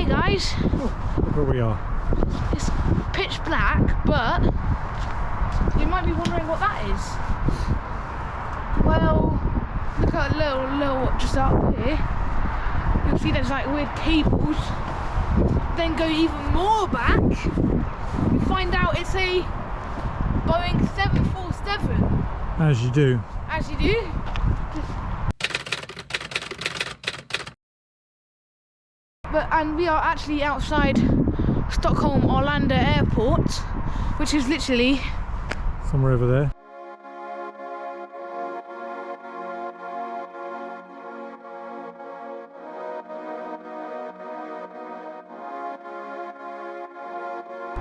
guys. Oh, look where we are. It's pitch black, but you might be wondering what that is. Well, look at a little just up here. You'll see there's like weird cables. Then go even more back. You find out it's a Boeing 747. As you do. As you do. And we are actually outside Stockholm Arlanda airport, which is literally somewhere over there.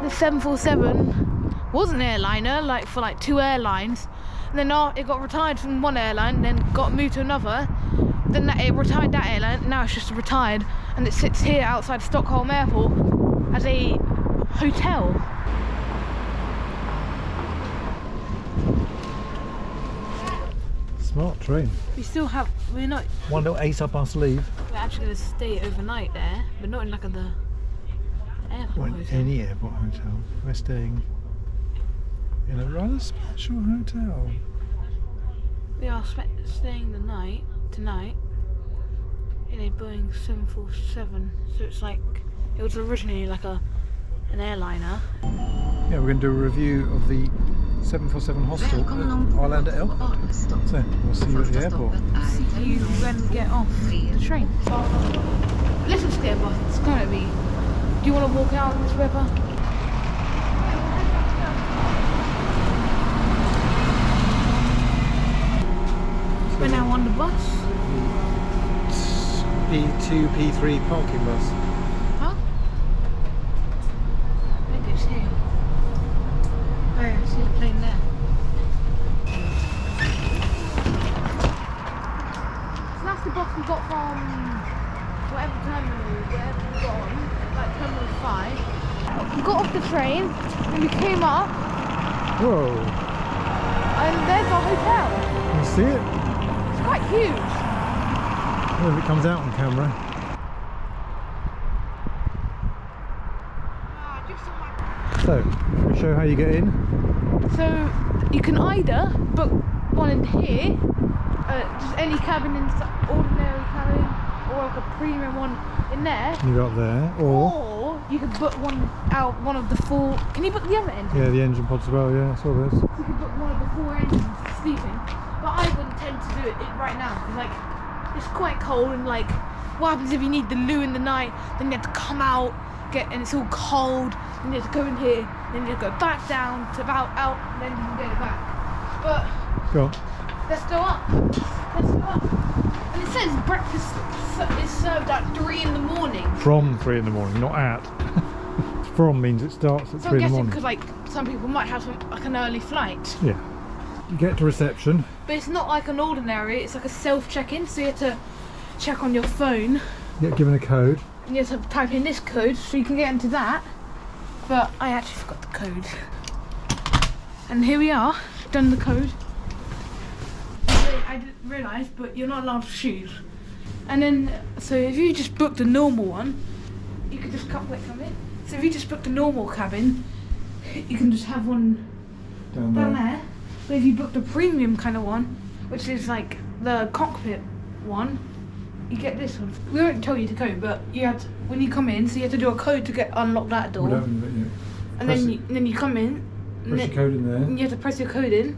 The 747 was an airliner, like for like 2 airlines, and then it got retired from one airline, then got moved to another. Then it retired that airline. Now it's just retired, and it sits here outside Stockholm Airport as a hotel. Smart train. We're not. One little ace up our sleeve. We're actually going to stay overnight there, but not in like the airport hotel. Any airport hotel. We're staying in a rather special hotel. We are staying tonight in a Boeing 747. So it's like, it was originally like an airliner. Yeah, we're going to do a review of the 747 hostel at Arlanda Airport. So, we'll see you at the airport. See you when we get off the train. Little scare bus, it's going to be. Do you want to walk out on this river? We're now on the bus. P2, P3 parking bus. Huh? Maybe it's here. Oh yeah, I see the plane there. So that's the bus we got from whatever we got on, like Terminal 5. We got off the train, and we came up, Whoa! and there's our hotel. Can you see it? It's quite huge. I don't know if it comes out on camera. So, can we show how you get in? So you can either book one in here, just any cabin, ordinary cabin, or like a premium one in there. You got there, or you could book one of the 4. Can you book the other engine? yeah, the engine pods as well. Yeah, I saw this. You could book one of the 4 engines sleeping, but I wouldn't tend to do it right now because like it's quite cold, and like what happens if you need the loo in the night? Then you have to come out, and it's all cold. Then you have to go in here, then you have to go back down to about out, and then you can get it back. But Go on. let's go up. Let's go up. And it says breakfast is served at 3 in the morning. From 3 in the morning, not at. From means it starts at So 3 I'm in the guessing morning. because like some people might have like an early flight. Yeah. You get to reception. But it's not like an ordinary, it's like a self-check-in, so you have to check on your phone. You get given a code. And you have to type in this code so you can get into that. But I actually forgot the code. And here we are, done the code. I didn't realise, but you're not allowed shoes. And then, so if you just booked a normal one, you could just come in. So if you just booked a normal cabin, you can just have one down there. But if you booked a premium kind of one, which is like the cockpit one, you get this one. We won't tell you the code, but you have to, when you come in, so you have to do a code to unlock that door. And then you come in. Press your code in there. And you have to press your code in.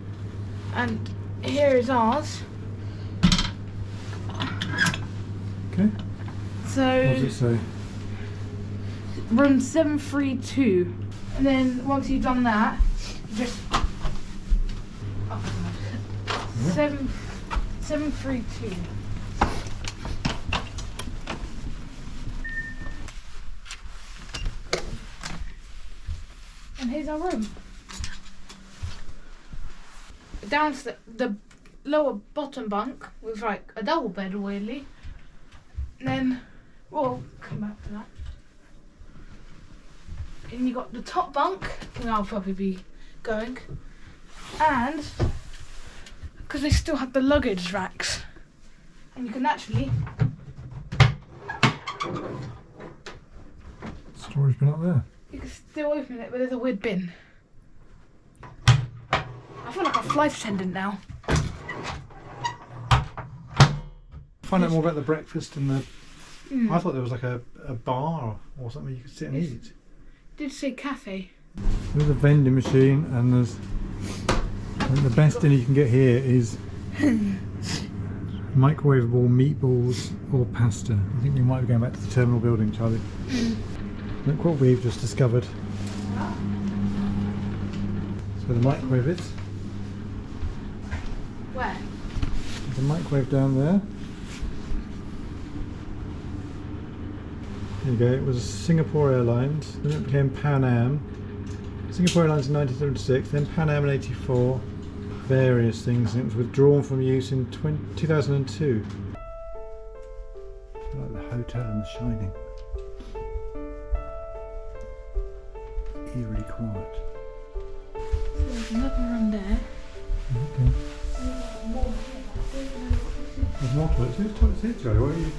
And here is ours. Okay. So What does it say? room 732. And then once you've done that, you just 732. And here's our room. Downstairs, the lower bottom bunk with like a double bed, weirdly. And then we'll come back to that. And you got the top bunk, and I'll probably be going. And because they still have the luggage racks, and you can actually Storage bin up there. You can still open it, but there's a weird bin. I feel like a flight attendant now. Find out more about the breakfast and the... I thought there was like a bar or something you could sit and eat. Did say cafe. There's a vending machine, and there's... I think the best dinner you can get here is microwavable meatballs or pasta. I think we might be going back to the terminal building, Charlie. Look what we've just discovered. That's where the microwave is. Where? There's a microwave down there. There you go, it was Singapore Airlines, then it became Pan Am. Singapore Airlines in 1976, then Pan Am in 84. Various things, and it was withdrawn from use in 2002. Like the hotel in The Shining. Eerily quiet. So there's another room there. Okay. There's more toilets. Whose toilets here, Charlie? What are you?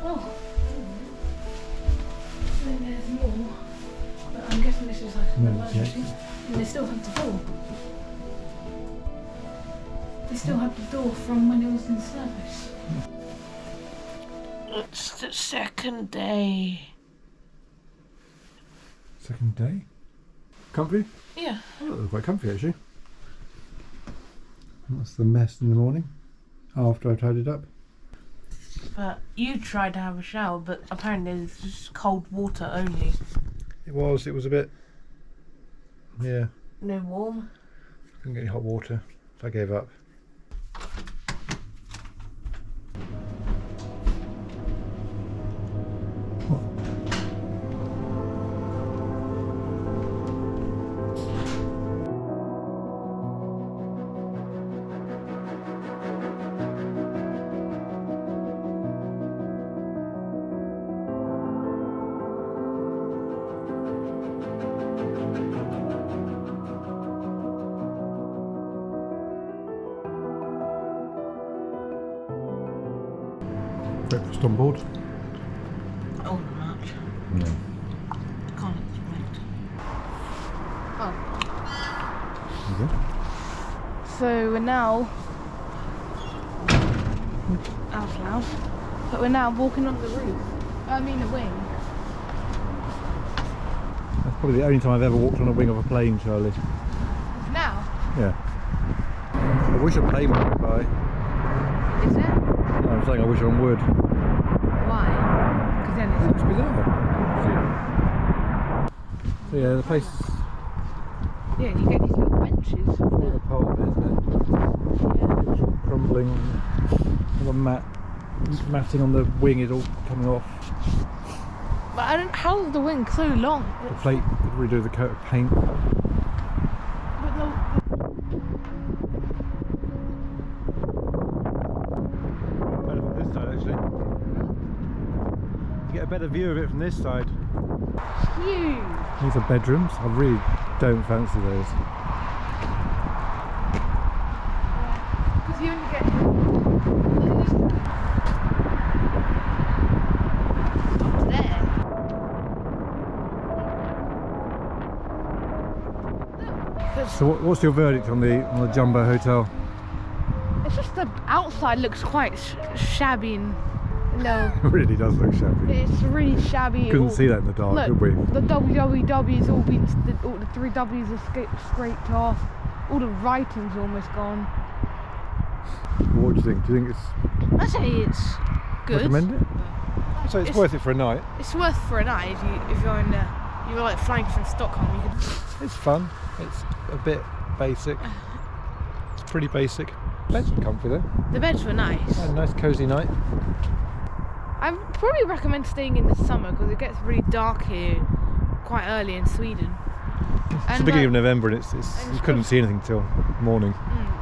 Oh. Then there's more. But I'm guessing this is like an emergency. And they still have the door. They still have the door from when it was in service. It's the second day. Second day? Comfy? Yeah. Oh, it was quite comfy actually. That's the mess in the morning after I tidied up. But you tried to have a shower, but apparently it's just cold water only. It was a bit, yeah. No warm. Couldn't get any hot water, so I gave up. Breakfast on board? Oh, much. No. Can't expect. Oh. Okay. So we're now out loud. But we're now walking on the roof. I mean the wing. That's probably the only time I've ever walked on a wing of a plane, Charlie. Now? Yeah. I wish a plane would go by. Is it? No, I'm saying I wish on wood. Why? Because then It must be there. So yeah, the place is yeah, you get these little benches. all apart of it, isn't it? Yeah. It's all crumbling. All the matting on the wing is all coming off. But I don't. How is the wing so long? The plate could redo the coat of paint. But Better from this side actually. You get a better view of it from this side. huge. These are bedrooms. I really don't fancy those. Because you only get. Up there. So what's your verdict on the jumbo hotel? It's just the outside looks quite shabby and no. It really does look shabby. It's really shabby. Couldn't see that in the dark, Look, could we? the www's all been, all the 3 W's are scraped off. All the writing's almost gone. What do you think? Do you think it's I say it's good. recommend it? So it's worth it for a night. It's worth for a night if you're in you're like flying from Stockholm. You could. It's fun. It's a bit basic. It's pretty basic. Beds were comfy though. The beds were nice. Had a nice cosy night. I probably recommend staying in the summer because it gets really dark here quite early in Sweden. It's the beginning of November and it's you couldn't see anything till morning.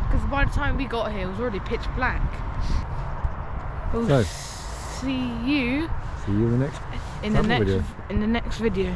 Because by the time we got here, it was already pitch black. We'll So, see you in the next in the next video.